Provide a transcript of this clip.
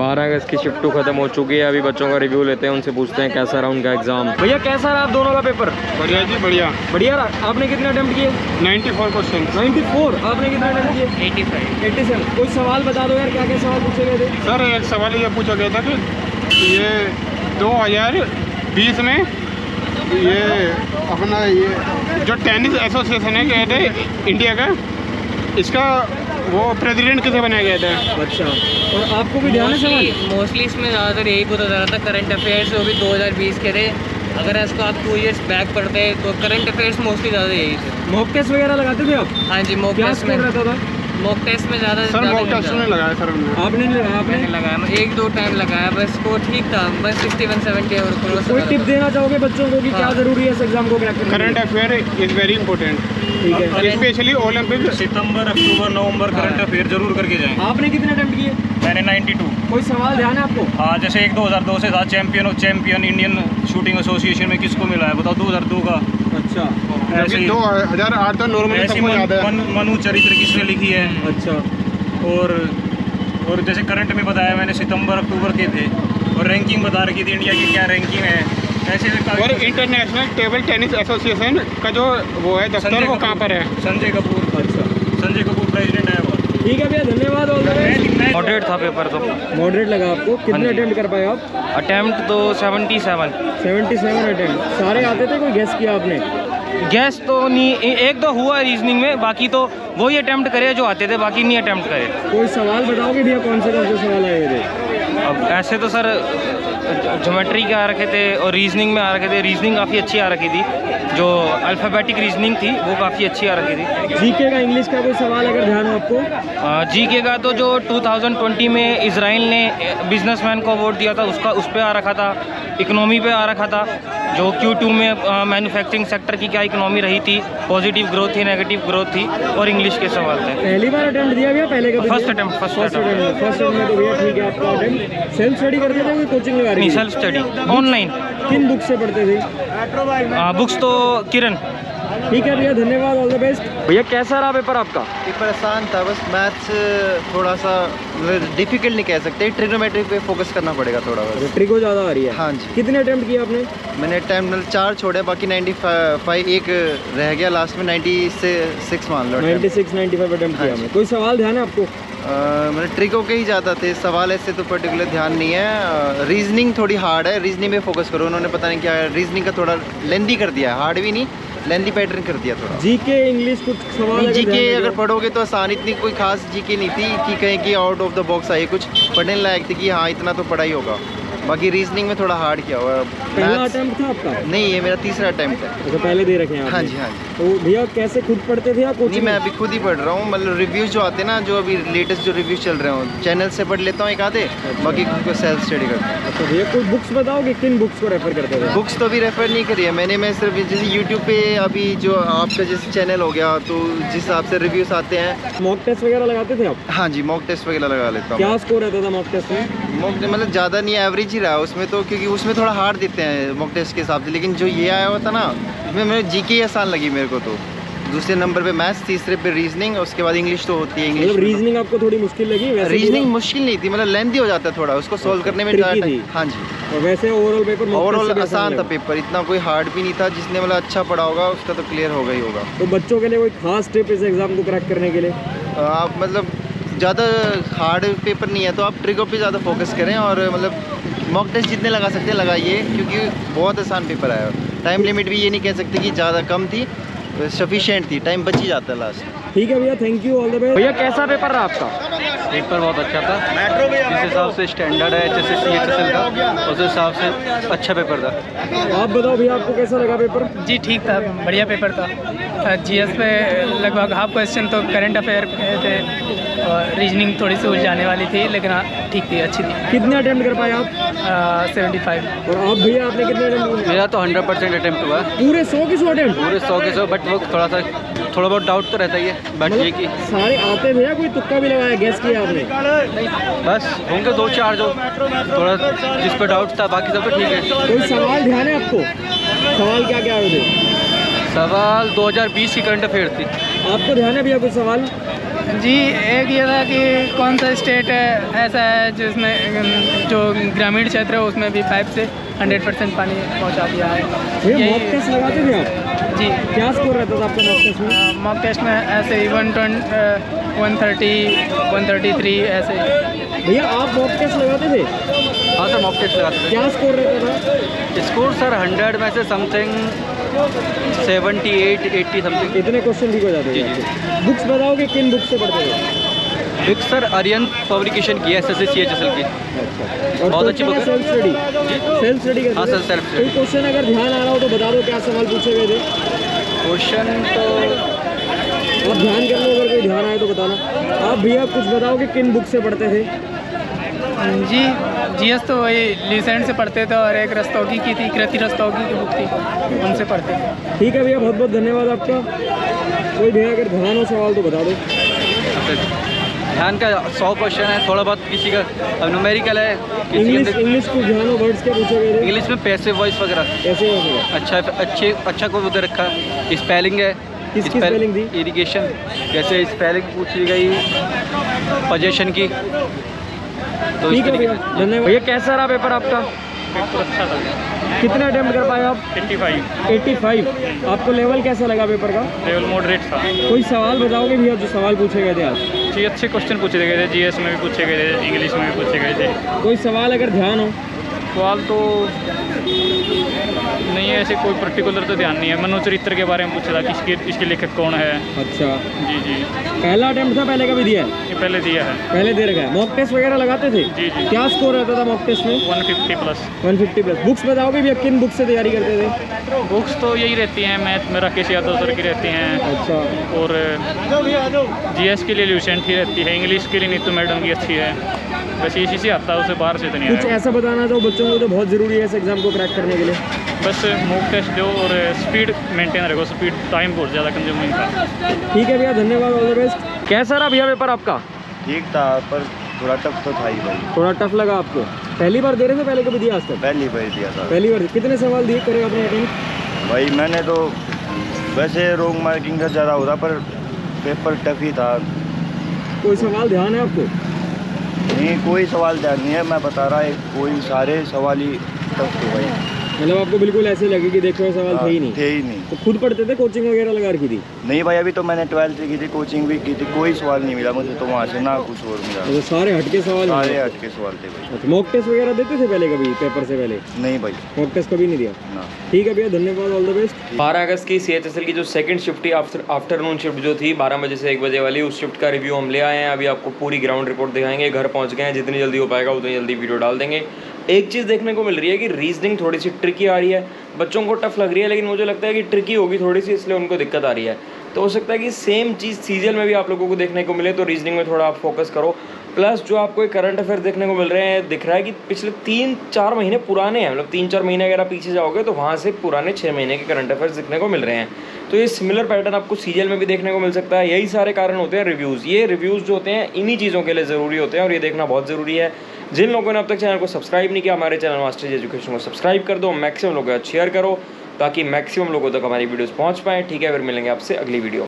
12 अगस्त की shift to खत्म हो चुकी है। अभी बच्चों का रिव्यू लेते हैं, उनसे पूछते हैं कैसा रहा उनका एग्जाम। भैया कैसा रहा आप दोनों का पेपर? बढ़िया जी, बढ़िया। बढ़िया रहा। आपने कितने अटेम्प्ट किए? 94 क्वेश्चन। 94। आपने कितने अटेम्प्ट किए? 87। कोई सवाल बता दो यार, क्या क्या सवाल पूछे गए थे? सर एक सवाल ये पूछा गया था कि ये 2020 में ये अपना ये जो टेनिस एसोसिएशन है कहते इंडिया का, इसका वो प्रेसिडेंट किसे बनाया गया था? अच्छा, और आपको भी ध्यान है सवाल? मोस्टली इसमें ज़्यादातर यही पूछा जा रहा था करंट अफेयर्स, जो भी 2020 के थे। अगर इसको आप 2 इयर्स बैक पढ़ते हैं तो करंट अफेयर्स मोस्टली ज़्यादा यही थे। मॉक टेस्ट वगैरह लगाते थे आप? हाँ जी, मॉक टेस्ट में रहता था। मॉक टेस्ट में ज़्यादा सर मॉक टेस्ट में लगाया सर हमने। आपने नहीं लगाया? आपने मैंने लगाया, मैं 1-2 टाइम लगाया, बस स्कोर ठीक था, बस 61-70 और कोई टिप देना चाहोगे बच्चों को कि क्या जरूरी है इस एग्जाम को क्रैक करने? Current affair is very important, ठीक है। Specially Olympic. सितंबर, अक्टूबर, नवंबर करंट अफेयर जरूर करके जाएं। आपने कितने अटेम्प्ट किए? मैंने 92। कोई सवाल ध्यान है आपको? हाँ, जैसे एक 2002 से था champion of champion Indian shooting association में किसको मिला है बताओ? 2002 का। अच्छा, ऐसे ही 2008 तो नॉर्मली ऐसी सबको याद है। मनु चरित्र किसने लिखी है। अच्छा। और जैसे करंट में बताया मैंने सितंबर अक्टूबर के थे, और रैंकिंग बता रखी थी इंडिया की क्या रैंकिंग है। ऐसे और इंटरनेशनल टेबल टेनिस एसोसिएशन का जो वो है दफ्तर, वो कहाँ पर है? संजय कपूर। अच्छा, संजय कपूर प्रेसिडेंट है वो। ठीक है भैया, धन्यवाद। All the best. मॉडरेट था पेपर तो। मॉडरेट लगा आपको? कितने जी। अटेम्प्ट कर पाए आप? अटेम्प्ट तो 77। 77 अटेम्प्ट। सारे आते थे, कोई गेस किया आपने? गैस तो नहीं, एक दो हुआ रीजनिंग में, बाकी तो वही अटेम्प्ट करे जो आते थे, बाकी नहीं अटेम्प्ट करे। कोई सवाल बताओगे भैया, कौन से सवाल आए थे? अब ऐसे तो सर ज्योमेट्री के आ रखे थे और रीजनिंग में आ रखे थे। रीजनिंग काफ़ी अच्छी आ रखी थी, जो अल्फ़ाबेटिक रीजनिंग थी वो काफ़ी अच्छी आ रखी थी। जीके का, इंग्लिश का कोई सवाल अगर ध्यान हो आपको? जीके का तो जो 2020 में इजराइल ने बिजनेसमैन को अवार्ड दिया था उसका, उस पर आ रखा था। इकोनॉमी पे आ रखा था, जो Q2 में मैन्युफैक्चरिंग सेक्टर की क्या इकोनॉमी रही थी, पॉजिटिव ग्रोथ थी, नेगेटिव ग्रोथ थी, और इंग्लिश के सवाल थे। पहली बार अटेम्प्ट दिया भैया? पहले का फर्स्ट अटेम्प्ट। फर्स्ट अटेम्प्ट में तो भैया ठीक है आपका अटेम्प्ट। सेल्फ स्टडी करते थे, कोई कोचिंग लगा रही? नहीं, सेल्फ स्टडी ऑनलाइन। किन बुक से पढ़ते थे? बुक्स तो किरण। ठीक है भैया, धन्यवाद। All the best. भैया कैसा रहा पेपर आपका? पेपर आसान था, बस मैथ्स थोड़ा सा डिफिकल्ट नहीं कह सकते, ट्रिग्नोमेट्री पे फोकस करना पड़ेगा थोड़ा बस। ट्रिको ज़्यादा आ रही है? हाँ जी। कितने अटेम्प्ट किए आपने? मैंने अटैम्प्ट 4 छोड़े, बाकी 95 एक रह गया, लास्ट में 96 मान लो। 96-95 अटेम्प्ट किया हमने। कोई सवाल ध्यान है आपको? मैंने ट्रिको के ही ज़्यादा थे सवाल, ऐसे तो पर्टिकुलर ध्यान नहीं है। रीजनिंग थोड़ी हार्ड है, रीजनिंग में फोकस करो। उन्होंने पता नहीं क्या रीजनिंग का थोड़ा लेंदी कर दिया है, हार्ड भी नहीं, लेंदी पैटर्न कर दिया थोड़ा। जीके इंग्लिश कुछ सवाल? जीके अगर पढ़ोगे तो आसान, इतनी कोई खास जीके नहीं थी कि कहें कि out of the box I, कुछ पढ़ने लायक थी कि हाँ इतना तो पढ़ा ही होगा। बाकी रीजनिंग में थोड़ा हार्ड किया हुआ है। पहला अटेम्प्ट था आपका? नहीं, ये मेरा तीसरा अटेम्प्ट है। तो पहले दे रखे हैं आपने? हाँ जी, हाँ जी। तो भैया कैसे खुद पढ़ते थे या नहीं, कोचिंग? मैं अभी खुद ही पढ़ रहा हूँ, मतलब रिव्यूज़ जो आते हैं ना, जो अभी लेटेस्ट जो रिव्यूज़ चल रहे हो, चैनल से पढ़ लेता हूँ एक आधे, बाकी को सेल्फ स्टडी करता हूँ। अच्छा भैया, कोई बुक्स बताओगे किन बुक्स को रेफर करते थे? बुक्स तो अभी रेफर नहीं करी है मैंने, मैं सिर्फ जैसे यूट्यूब पे अभी जो आपका जैसे चैनल हो गया, तो जिस हिसाब से रिव्यूज़ आते हैं। मॉक टेस्ट वगैरह लगाते थे आप? हाँ जी, मॉक टेस्ट वगैरह लगा लेता हूँ। क्या स्कोर रहता था मॉक टेस्ट में? मॉक मतलब ज़्यादा नहीं, एवरेज ही रहा उसमें तो, क्योंकि उसमें थोड़ा हार्ड देते हैं मॉक टेस्ट के हिसाब से। लेकिन जो ये आया हुआ था ना, इसमें मेरे जीके आसान लगी मेरे को। तो दूसरे नंबर पे मैथ्स, तीसरे पे रीजनिंग, उसके बाद इंग्लिश तो होती है। इंग्लिश मतलब रीजनिंग आपको थोड़ी मुश्किल लगी? वैसे रीजनिंग मुश्किल नहीं थी, मतलब लेंथी हो जाता है थोड़ा, उसको सोल्व करने में ज़्यादा टाइम। हाँ जी। और वैसे ओवरऑल पेपर? ओवरऑल आसान था पेपर, इतना कोई हार्ड भी नहीं था। जिसने मतलब अच्छा पढ़ा होगा उसका तो क्लियर होगा ही होगा। तो बच्चों के लिए कोई खास टिप इस एग्जाम को क्रैक करने के लिए? आप मतलब ज़्यादा हार्ड पेपर नहीं है तो आप ट्रिको पे ज़्यादा फोकस करें, और मतलब मॉक टेस्ट जितने लगा सकते हैं लगाइए, क्योंकि बहुत आसान पेपर आया। टाइम लिमिट भी ये नहीं कह सकते कि ज़्यादा कम थी, सफिशिएंट थी, टाइम बच ही जाता है लास्ट। ठीक है भैया, thank you. All the best. भैया कैसा पेपर रहा आपका? पेपर बहुत अच्छा था, जिस हिसाब से स्टैंडर्ड है HSC CHSL का, उस हिसाब से अच्छा पेपर था। आप बताओ भैया, आपको कैसा लगा पेपर? जी ठीक था, बढ़िया पेपर था। GS पे लगभग हाफ क्वेश्चन तो करंट अफेयर थे, और रीजनिंग थोड़ी सी उलझाने वाली थी, लेकिन हाँ ठीक थी, अच्छी थी। कितने अटेम्प्ट कर पाए आप? 75। और आप भैया, आपने कितने अटेम्प्ट? मेरा तो 100% अटेम्प्ट हुआ, पूरे 100 के 100 अटेम्प्ट? पूरे 100 के 100, बट वो थोड़ा बहुत डाउट तो रहता ही है। बट ये कि सारे आते थे या कोई तुक्का भी लगाया, गेस किया आपने? बस होंगे 2-4 जो थोड़ा जिस पर डाउट था, बाकी सब तो ठीक है। कोई सवाल ध्यान है आपको? सवाल क्या क्या आए थे? सवाल 2020 की करंट अफेयर थी। आपको ध्यान है भैया कोई सवाल? जी एक ये था कि कौन सा स्टेट है ऐसा है जिसमें जो ग्रामीण क्षेत्र है उसमें भी पाइप से 100% पानी पहुंचा दिया है। भैया मॉक टेस्ट लगाते थे आप? जी क्या स्कोर रहता था आपका मॉक टेस्ट में? मॉक टेस्ट में ऐसे ही 130 133 ऐसे ही। भैया आप मॉक टेस्ट लगाते थे? हाँ सर, मॉक टेस्ट लगाते थे। क्या स्कोर रहता था? स्कोर सर 100 में से समथिंग 78 80 समथिंग। इतने क्वेश्चन ठीक हो जाते थे? जी। बुक्स बताओगे किन बुक से पढ़ते थे? बिग सर आर्यन पब्लिकेशन की है, SSC CHSL की। और बहुत अच्छी बुक है। Self study? सेल्फ स्टडी हाँ सर, सेल्फ कोई स्टडी। क्वेश्चन अगर ध्यान आ रहा हो तो बता दो, क्या सवाल पूछे गए थे? क्वेश्चन तो आप ध्यान कर लो, अगर कोई ध्यान आए तो बताना। आप भैया कुछ बताओगे किन बुक से पढ़ते थे? जी GS तो वही लीसेंट से पढ़ते थे और एक रस्तोगी की थी, कृति रस्तोगी की बुक थी, उनसे पढ़ते थे। ठीक है भैया, बहुत बहुत धन्यवाद आपका। कोई भैया अगर ध्यान हो सवाल तो बता दो। ध्यान का 100 क्वेश्चन है, थोड़ा बहुत किसी का अब न्यूमेरिकल है, किसी इंग्लिश को ध्यान हो, वर्ड्स क्या पूछे गए थे? इंग्लिश में पैसिव वॉइस वगैरह कैसे होगा? अच्छा को उधर रखा है। स्पेलिंग है, किसकी स्पेलिंग थी? इरिगेशन, जैसे स्पेलिंग पूछी गई पोजीशन की, तो ठीक है भैया, धन्यवाद। भैया कैसा रहा पेपर आपका? अच्छा था। कितने अटेम्प्ट कर पाए आप? 85। आपको लेवल कैसा लगा पेपर का? लेवल मॉडरेट था कोई सवाल बताओगे भैया जो सवाल पूछे गए थे आज? जी। अच्छे क्वेश्चन पूछे गए थे, GS में भी पूछे गए थे, इंग्लिश में भी पूछे गए थे। कोई सवाल अगर ध्यान हो? सवाल तो नहीं है ऐसे, कोई पर्टिकुलर तो ध्यान नहीं है। मनोचरित्र के बारे में पूछा था कि इसके लेखक कौन है। अच्छा, जी। पहला अटेम्प्ट था, पहले का भी दिया है? ये पहले दिया है। पहले दे रखा है। मॉक टेस्ट वगैरह लगाते थे? जी। क्या स्कोर रहता था मॉक टेस्ट में? 150+। 150+। बुक्स बताओगे भैया किन बुक से तैयारी करते थे? बुक्स तो यही रहती हैं, मैथ में राकेश यादव सर की रहती हैं, अच्छा, और GS के लिए ल्यूसेंट ही रहती है, इंग्लिश के लिए नीतू मैडम की अच्छी है। बस इसी से आता है, उसे बाहर से तो नहीं कुछ आएगा। ऐसा बताना चाहो बच्चों को तो बहुत ज़रूरी है इस एग्ज़ाम को क्रैक करने के लिए? बस मॉक टेस्ट दो और स्पीड मेंटेन रखो, स्पीड टाइम बहुत ज़्यादा कंज्यूमिंग था। ठीक है भैया, धन्यवाद, ऑल द बेस्ट। कैसा रहा भैया पेपर आपका? ठीक था, पर थोड़ा टफ तो था ही भाई। थोड़ा टफ लगा आपको? पहली बार दे रहे थे, पहले कभी दिया आज तक? पहली बार दिया था पहली बार। कितने सवाल दिए करे आपने अटेम्प्ट? भाई। मैंने तो वैसे रॉन्ग मार्किंग का ज़्यादा होता, पर पेपर टफ ही था। कोई सवाल ध्यान है आपको? नहीं, कोई सवाल ध्यान नहीं है, मैं बता रहा है, कोई सारे सवाल ही टफ थे भाई। मतलब आपको बिल्कुल ऐसे लगे कि देखो ये सवाल थे ही नहीं? थे ही नहीं। तो खुद पढ़ते थे, कोचिंग वगैरह लगा रखी थी? नहीं भाई, अभी तो मैंने 12th की थी, कोचिंग भी की थी, कोई सवाल नहीं मिला मुझे तो वहाँ से, ना कुछ और मिला। तो सारे हटके सवाल? सारे हटके सवाल थे भाई। अच्छा, मॉक टेस्ट वगैरह देते थे पहले कभी पेपर से पहले? नहीं भाई, मॉक टेस्ट कभी नहीं दिया? ना। ठीक है भैया, धन्यवाद, ऑल द बेस्ट। 12 अगस्त की CHSL की जो सेकंड शिफ्ट थी, आफ्टरनून शिफ्ट जो थी 12 बजे से 1 बजे वाली, उस शिफ्ट का रिव्यू हम ले आए हैं। अभी आपको पूरी ग्राउंड रिपोर्ट दिखाएंगे। घर पहुंच गए हैं, जितनी जल्दी हो पाएगा उतनी जल्दी वीडियो डाल देंगे। एक चीज़ देखने को मिल रही है कि रीजनिंग थोड़ी सी ट्रिकी आ रही है, बच्चों को टफ लग रही है, लेकिन मुझे लगता है कि ट्रिकी होगी थोड़ी सी, इसलिए उनको दिक्कत आ रही है। तो हो सकता है कि सेम चीज़ CGL में भी आप लोगों को देखने को मिले, तो रीजनिंग में थोड़ा आप फोकस करो। प्लस जो आपको एक करंट अफेयर देखने को मिल रहे हैं, दिख रहा है कि पिछले 3-4 महीने पुराने हैं, मतलब 3-4 महीने अगर आप पीछे जाओगे तो वहाँ से पुराने 6 महीने के करंट अफेयर्स दिखने को मिल रहे हैं। तो ये सिमिलर पैटर्न आपको CGL में भी देखने को मिल सकता है। यही सारे कारण होते हैं रिव्यूज़। ये रिव्यूज़ जो होते हैं इन्हीं चीज़ों के लिए ज़रूरी होते हैं और ये देखना बहुत ज़रूरी है। जिन लोगों ने अब तक चैनल को सब्सक्राइब नहीं किया, हमारे चैनल मास्टर्स एजुकेशन को सब्सक्राइब कर दो, मैक्सिमम लोगों को शेयर करो ताकि मैक्सिमम लोगों तक हमारी वीडियोस पहुंच पाएँ। ठीक है, फिर मिलेंगे आपसे अगली वीडियो।